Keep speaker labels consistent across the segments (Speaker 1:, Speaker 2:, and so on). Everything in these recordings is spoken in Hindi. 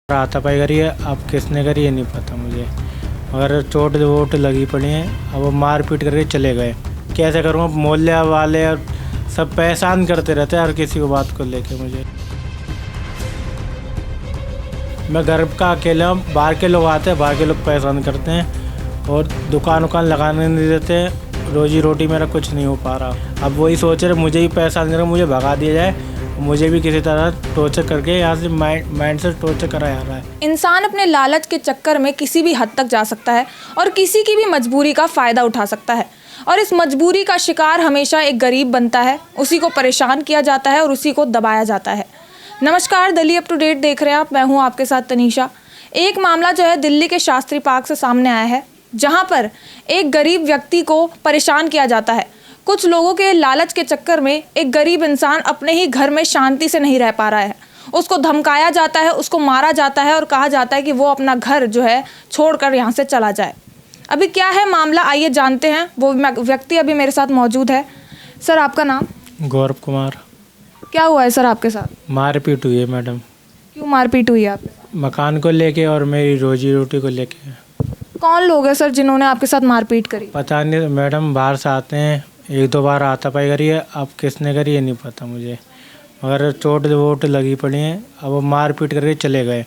Speaker 1: हाथापाई करी है, अब किसने करी है नहीं पता मुझे, मगर चोट वोट लगी पड़ी है। अब वो मार पीट करके चले गए। कैसे करूँ, अब मोहल्ले वाले और सब परेशान करते रहते हैं हर किसी को बात को लेके। मुझे मैं घर का अकेला हूँ, बाहर के लोग आते हैं, बाहर के लोग परेशान करते हैं और दुकान लगाने नहीं देते। रोजी रोटी मेरा कुछ नहीं हो पा रहा। अब वही सोच रहे मुझे ही परेशान कर, मुझे भगा दिया जाए, मुझे भी किसी तरह टॉर्चर करके यहाँ से माइंड से टॉर्चर करा जा रहा है।
Speaker 2: इंसान अपने लालच के चक्कर में किसी भी हद तक जा सकता है और किसी की भी मजबूरी का फ़ायदा उठा सकता है, और इस मजबूरी का शिकार हमेशा एक गरीब बनता है। उसी को परेशान किया जाता है और उसी को दबाया जाता है। नमस्कार, दिल्ली अप टू डेट देख रहे हैं आप, मैं हूँ आपके साथ तनीषा। एक मामला जो है दिल्ली के शास्त्री पार्क से सामने आया है, जहाँ पर एक गरीब व्यक्ति को परेशान किया जाता है। कुछ लोगों के लालच के चक्कर में एक गरीब इंसान अपने ही घर में शांति से नहीं रह पा रहा है। उसको धमकाया जाता है, उसको मारा जाता है और कहा जाता है कि वो अपना घर जो है छोड़कर यहाँ से चला जाए। अभी क्या है मामला, आइए जानते हैं। वो व्यक्ति अभी मेरे साथ मौजूद है। सर, आपका नाम?
Speaker 1: गौरव कुमार।
Speaker 2: क्या हुआ है सर आपके साथ?
Speaker 1: मारपीट हुई है मैडम।
Speaker 2: क्यों मारपीट हुई है आपके साथ?
Speaker 1: मकान को लेके और मेरी रोजी रोटी को लेके।
Speaker 2: कौन लोग हैं सर जिन्होंने आपके साथ मारपीट करी?
Speaker 1: पता नहीं मैडम, बाहर से आते हैं, एक दो बार हाथापाई करी है, अब किसने करी है नहीं पता मुझे, मगर चोट वोट लगी पड़ी है। अब वो मार पीट करके चले गए।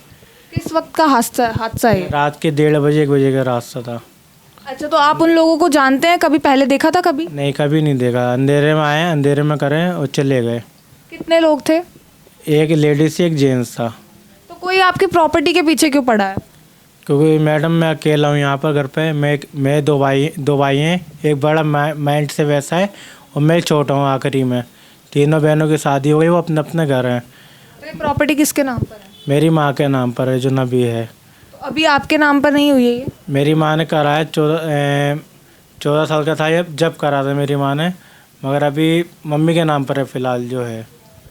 Speaker 2: किस वक्त का हादसा है?
Speaker 1: रात के 1:30 बजे 1 बजे का रास्ता था।
Speaker 2: अच्छा, तो आप उन लोगों को जानते हैं? कभी पहले देखा था? कभी
Speaker 1: नहीं, कभी नहीं देखा। अंधेरे में आए, अंधेरे में करें और चले गए।
Speaker 2: कितने लोग थे?
Speaker 1: एक लेडीज एक जेंट्स था।
Speaker 2: तो कोई आपकी प्रॉपर्टी के पीछे क्यों पड़ा है?
Speaker 1: क्योंकि मैडम मैं अकेला हूँ यहाँ पर घर पे। मैं दो भाई हैं, एक बड़ा माइंड से वैसा है और मैं छोटा हूँ आखिरी में। तीनों बहनों की शादी हो गई, वो अपने अपने घर हैं।
Speaker 2: तो ये प्रॉपर्टी किसके नाम पर है?
Speaker 1: मेरी माँ के नाम पर है, जो नबी है।
Speaker 2: तो अभी आपके नाम पर नहीं हुई है ये?
Speaker 1: मेरी माँ ने कराया, 14 साल का था जब करा था मेरी माँ ने, मगर अभी मम्मी के नाम पर है फ़िलहाल जो है।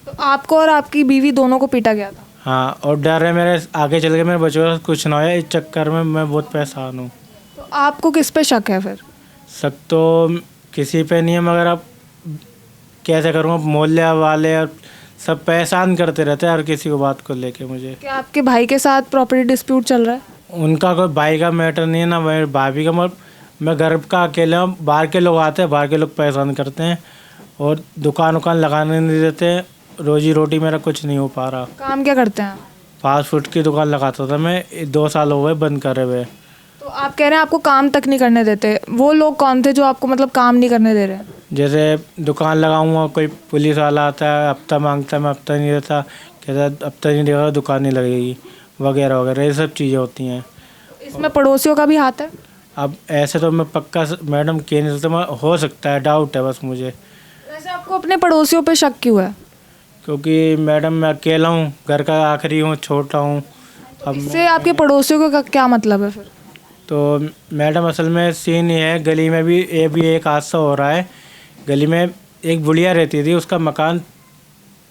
Speaker 2: तो आपको और आपकी बीवी दोनों को पीटा गया था?
Speaker 1: हाँ, और डर है मेरे आगे चल के मेरे बच्चों का कुछ ना हो, इस चक्कर में मैं बहुत परेशान हूँ।
Speaker 2: तो आपको किस पे शक है फिर?
Speaker 1: शक तो किसी पे नहीं है, मगर अब कैसे करूँ, मोहल्ले वाले और सब परेशान करते रहते हैं हर किसी को बात को लेके। मुझे
Speaker 2: क्या आपके भाई के साथ प्रॉपर्टी डिस्प्यूट चल रहा है?
Speaker 1: उनका कोई भाई का मैटर नहीं है ना मेरे भाभी का, मगर मैं घर का अकेला हूँ, बाहर के लोग आते हैं, बाहर के लोग परेशान करते हैं और दुकान लगाने नहीं देते। रोजी रोटी मेरा कुछ नहीं हो पा रहा।
Speaker 2: काम क्या करते हैं आप?
Speaker 1: फास्ट फूड की दुकान लगाता था मैं, 2 साल हो गए बंद करे हुए।
Speaker 2: तो आप कह रहे हैं आपको काम तक नहीं करने देते। वो लोग कौन थे जो आपको मतलब काम नहीं करने दे रहे हैं?
Speaker 1: जैसे दुकान लगाऊंगा, कोई पुलिस वाला आता है, हफ्ता मांगता है, मैं हफ्ता नहीं देता, कहता हफ्ता नहीं देगा दुकान नहीं लगेगी, वगैरह वगैरह, ये सब चीज़ें होती हैं।
Speaker 2: इसमें पड़ोसियों का भी हाथ है?
Speaker 1: अब ऐसे तो मैं पक्का मैडम कह नहीं सकता, हो सकता है, डाउट है बस मुझे।
Speaker 2: वैसे आपको अपने पड़ोसियों पे शक क्यों है?
Speaker 1: क्योंकि मैडम मैं अकेला हूँ, घर का आखिरी हूँ, छोटा हूँ। अब
Speaker 2: इससे आपके पड़ोसियों का क्या मतलब है फिर?
Speaker 1: तो मैडम असल में सीन ये है, गली में भी एक हादसा हो रहा है। गली में एक बुढ़िया रहती थी, उसका मकान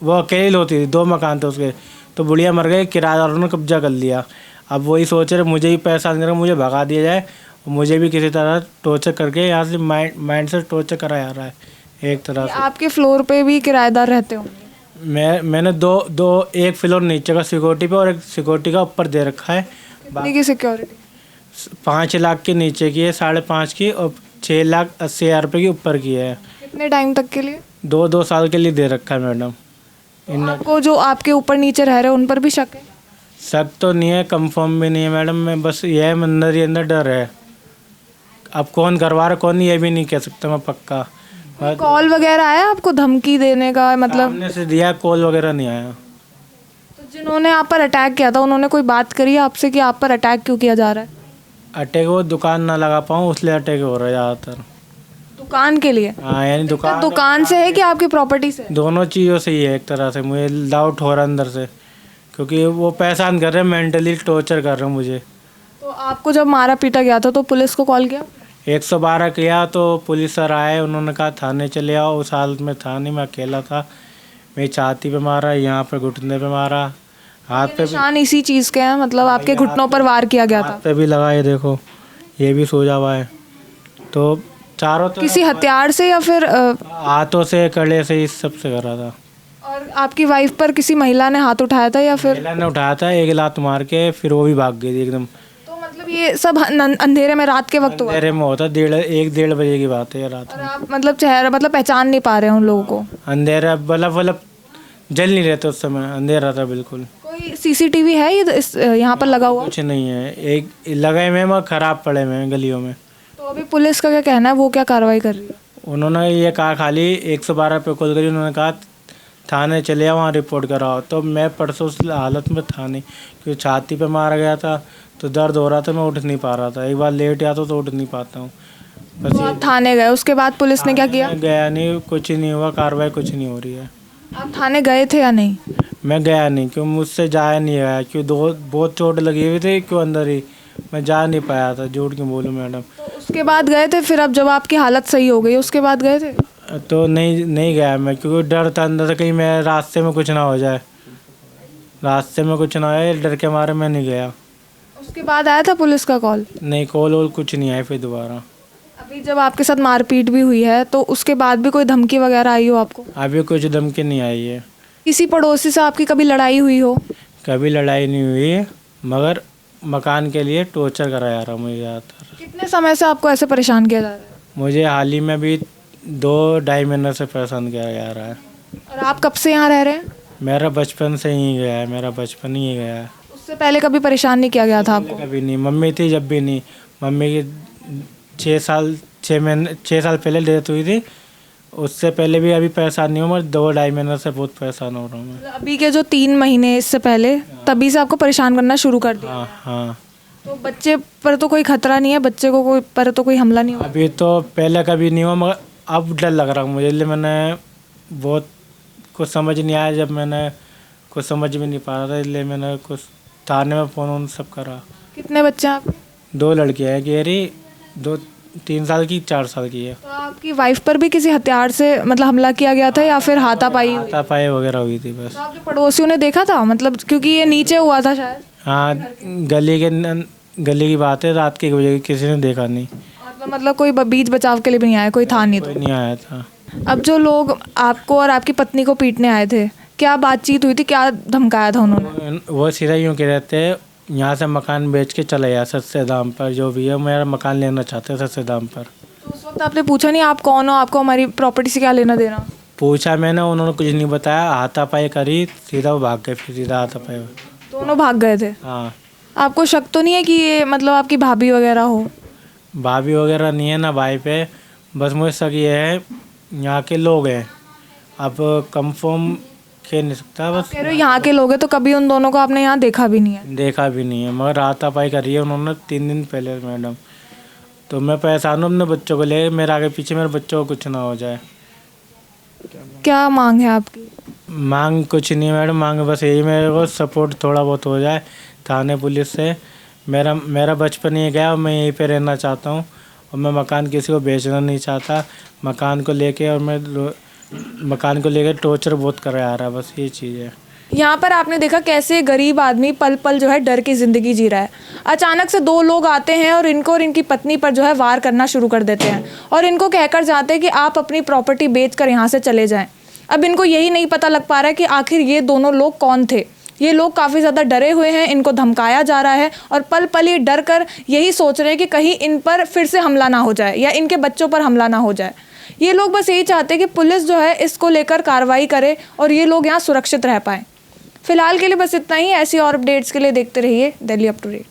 Speaker 1: वो अकेली होती थी, 2 मकान थे उसके, तो बुढ़िया मर गई, किराएदारों ने कब्जा कर लिया। अब वही सोच रहे मुझे ही परेशान कर, मुझे भगा दिया जाए और मुझे भी किसी तरह टॉर्चर करके यहाँ से माइंड से टॉर्चर करा जा रहा है एक तरह से।
Speaker 2: आपके फ्लोर पे भी किराएदार रहते होंगे?
Speaker 1: मैंने एक फ्लोर नीचे का सिक्योरिटी पे और एक सिक्योरिटी का ऊपर दे रखा है।
Speaker 2: कितनी की सिक्योरिटी?
Speaker 1: 5 लाख के नीचे की है, 5.5 की, और 6,80,000 रुपये की ऊपर की है।
Speaker 2: कितने टाइम तक के लिए?
Speaker 1: 2 साल के लिए दे रखा है मैडम।
Speaker 2: तो आपको जो आपके ऊपर नीचे रह रहे हैं उन पर भी शक है?
Speaker 1: शक तो नहीं है, कंफर्म भी नहीं है मैडम। मैं बस यह अंदर ही अंदर डर है। अब कौन करवा रहा कौन नहीं ये भी नहीं कह सकता मैं पक्का।
Speaker 2: कॉल वगैरह आया आपको धमकी देने का? मतलब
Speaker 1: सामने से दिया, कॉल वगैरह नहीं आया।
Speaker 2: तो जिन्होंने आप पर अटैक किया था उन्होंने कोई बात करी आपसे कि आप पर अटैक क्यों किया जा रहा है?
Speaker 1: अटैक वो दुकान ना लगा पाऊँ इसलिए अटैक हो रहा है ज़्यादातर।
Speaker 2: दुकान के लिए?
Speaker 1: हाँ, यानी
Speaker 2: दुकान से है कि आपकी प्रॉपर्टी से?
Speaker 1: दोनों चीज़ों से ही है एक तरह से। मुझे डाउट हो रहा है अंदर से, क्योंकि वो परेशान कर रहे हैं, मेंटली टॉर्चर कर रहे हैं मुझे।
Speaker 2: तो आपको जब मारा पीटा गया था तो पुलिस को कॉल किया?
Speaker 1: 112 किया तो पुलिस सर आए, उन्होंने कहा थाने चले आओ। उस हालत में था नहीं, मैं अकेला था। मेरी छाती पे मारा, यहाँ पे घुटने पे मारा, हाथ पे भी।
Speaker 2: निशान इसी चीज़ के हैं, मतलब आपके घुटनों पर वार किया गया था?
Speaker 1: हाथ पे भी लगा, ये देखो, ये भी सूजा हुआ है। तो चारों तो
Speaker 2: किसी हथियार से या फिर
Speaker 1: हाथों से, कड़े से, इस सब से करा था।
Speaker 2: और आपकी वाइफ पर किसी महिला ने हाथ उठाया था या फिर?
Speaker 1: महिला ने उठाया था, एक लात मार के फिर वो भी भाग गई थी एकदम।
Speaker 2: तो मतलब ये सब अंधेरे में रात के वक्त हुआ?
Speaker 1: अंधेरे में होता, 1-1:30 बजे की बात है ये रात
Speaker 2: और
Speaker 1: में।
Speaker 2: आप मतलब चेहरा मतलब पहचान नहीं पा रहे हैं उन लोगों को?
Speaker 1: अंधेरा, बल्ब जल नहीं रहता उस समय, अंधेरा था बिल्कुल।
Speaker 2: कोई सीसीटीवी है ये यहाँ पर लगा हुआ?
Speaker 1: कुछ नहीं है, एक लगाए हुए मगर खराब पड़े हुए हैं गलियों में।
Speaker 2: तो अभी पुलिस का क्या कहना है, वो क्या कार्रवाई कर रही है?
Speaker 1: उन्होंने ये कहा खाली 112 पे कॉल करी, उन्होंने कहा थाने चले आओ, वहाँ रिपोर्ट कराओ। तो मैं परसों उस हालत में था नहीं, क्योंकि छाती पे मारा गया था तो दर्द हो रहा था, मैं उठ नहीं पा रहा था। एक बार लेट गया तो उठ नहीं पाता हूँ बस।
Speaker 2: तो आप थाने गए, उसके बाद पुलिस ने क्या किया?
Speaker 1: मैं गया नहीं, कुछ नहीं हुआ, कार्रवाई कुछ नहीं हो रही है।
Speaker 2: आप थाने गए थे या नहीं?
Speaker 1: मैं गया नहीं, क्यों मुझसे जाया नहीं गया, क्यों बहुत चोट लगी हुई थी, क्यों अंदर ही मैं जा नहीं पाया था, झूठ क्यों बोलूँ मैडम।
Speaker 2: तो उसके बाद गए थे फिर? अब जब आपकी हालत सही हो गई उसके बाद गए थे?
Speaker 1: तो नहीं गया मैं, क्योंकि डर था अंदर से कहीं मैं रास्ते में कुछ ना हो जाए, रास्ते में कुछ ना हो जाए, डर के मारे मैं नहीं गया।
Speaker 2: उसके बाद आया था पुलिस का कॉल?
Speaker 1: नहीं, कॉल वॉल कुछ नहीं आया फिर दोबारा।
Speaker 2: अभी जब आपके साथ मारपीट भी हुई है तो उसके बाद भी कोई धमकी वगैरह आई हो आपको?
Speaker 1: अभी कुछ धमकी नहीं आई है।
Speaker 2: किसी पड़ोसी से आपकी कभी लड़ाई हुई हो?
Speaker 1: कभी लड़ाई नहीं हुई है, मगर मकान के लिए टॉर्चर कराया रहा मुझे ज़्यादातर।
Speaker 2: कितने समय से आपको ऐसे परेशान किया जा रहा है?
Speaker 1: मुझे हाल ही में भी 2-2.5 महीने से परेशान किया जा रहा है।
Speaker 2: और आप कब से यहाँ रह रहे हैं?
Speaker 1: मेरा बचपन से ही गया है, मेरा बचपन ही गया है।
Speaker 2: उससे पहले कभी परेशान नहीं किया गया था आपको?
Speaker 1: कभी नहीं, मम्मी थी जब भी नहीं। मम्मी की 6 साल पहले डेथ हुई थी, उससे पहले भी अभी परेशान नहीं हूँ, मैं 2-2.5 महीने से बहुत परेशान हो रहा हूँ मैं।
Speaker 2: अभी के जो 3 महीने इससे पहले, तभी से आपको परेशान करना शुरू कर दिया?
Speaker 1: हाँ।
Speaker 2: तो बच्चे पर तो कोई खतरा नहीं है? बच्चे को कोई पर तो कोई हमला नहीं हुआ?
Speaker 1: अभी तो पहले कभी नहीं हुआ, मगर अब डर लग रहा है मुझे, इसलिए मैंने बहुत कुछ समझ नहीं आया, जब मैंने कुछ समझ भी नहीं पा रहा था, इसलिए मैंने कुछ थाने में फ़ोन सब करा।
Speaker 2: कितने बच्चे हैं आपके?
Speaker 1: 2 लड़कियाँ हैं, गेरी 3 साल की, 4 साल की है।
Speaker 2: तो आपकी वाइफ पर भी किसी हथियार से मतलब हमला किया गया था या फिर हाथापाई हुई?
Speaker 1: हाथापाई वगैरह हुई थी बस।
Speaker 2: तो आपके पड़ोसियों ने देखा था, मतलब क्योंकि ये नीचे हुआ था शायद?
Speaker 1: हाँ, गली की बात है, रात के 1 बजे, किसी ने देखा नहीं।
Speaker 2: मतलब कोई बीच बचाव के लिए भी नहीं आया? कोई था नहीं
Speaker 1: कोई
Speaker 2: तो?
Speaker 1: नहीं आया था।
Speaker 2: अब जो लोग आपको और आपकी पत्नी को पीटने आए थे, क्या बातचीत हुई थी, क्या धमकाया था उन्होंने?
Speaker 1: वो सीधा यूँ कह रहे थे, यहाँ से मकान बेच के चले जाए सस्ते दाम पर, जो भी है मेरा मकान लेना चाहते हैं सस्ते दाम पर।
Speaker 2: तो उस वक्त आपने पूछा नहीं आप कौन हो, आपको हमारी प्रॉपर्टी से क्या लेना देना?
Speaker 1: पूछा मैंने, उन्होंने कुछ नहीं बताया, हाथापाई करी, सीधा वो भाग गए, फिर सीधा हाथापाई।
Speaker 2: दोनों भाग गए थे?
Speaker 1: हाँ।
Speaker 2: आपको शक तो नहीं है कि ये मतलब आपकी भाभी वगैरह हो?
Speaker 1: भाभी वगैरह नहीं है ना भाई पे, बस मुझे शक ये है यहाँ के लोग हैं, अब कंफर्म कह नहीं सकता। बस
Speaker 2: कह रहे हो यहाँ के लोग हैं, तो कभी उन दोनों को आपने यहाँ देखा भी नहीं है?
Speaker 1: देखा भी नहीं है, मगर हाथापाई करी है उन्होंने 3 दिन पहले मैडम। तो मैं परेशान हूँ अपने बच्चों को ले, मेरे आगे पीछे मेरे बच्चों को कुछ ना हो जाए।
Speaker 2: क्या मांग है आपकी?
Speaker 1: मांग कुछ नहीं है मैडम, मांग बस यही मेरे को सपोर्ट थोड़ा बहुत हो जाए थाने पुलिस से। मेरा बचपन ही गया और मैं यहीं पे रहना चाहता हूँ, और मैं मकान किसी को बेचना नहीं चाहता। मकान को लेके टॉर्चर बहुत कराया आ रहा है, बस ये चीज़ है।
Speaker 2: यहाँ पर आपने देखा कैसे गरीब आदमी पल पल जो है डर की ज़िंदगी जी रहा है। अचानक से 2 लोग आते हैं और इनको और इनकी पत्नी पर जो है वार करना शुरू कर देते हैं, और इनको कहकर जाते हैं कि आप अपनी प्रॉपर्टी बेचकर यहाँ से चले जाएं। अब इनको यही नहीं पता लग पा रहा है कि आखिर ये दोनों लोग कौन थे। ये लोग काफ़ी ज़्यादा डरे हुए हैं, इनको धमकाया जा रहा है, और पल पल ये डर कर यही सोच रहे हैं कि कहीं इन पर फिर से हमला ना हो जाए या इनके बच्चों पर हमला ना हो जाए। ये लोग बस यही चाहते हैं कि पुलिस जो है इसको लेकर कार्रवाई करे और ये लोग यहाँ सुरक्षित रह पाएँ। फिलहाल के लिए बस इतना ही। ऐसी और अपडेट्स के लिए देखते रहिए दिल्ली अप टू डेट।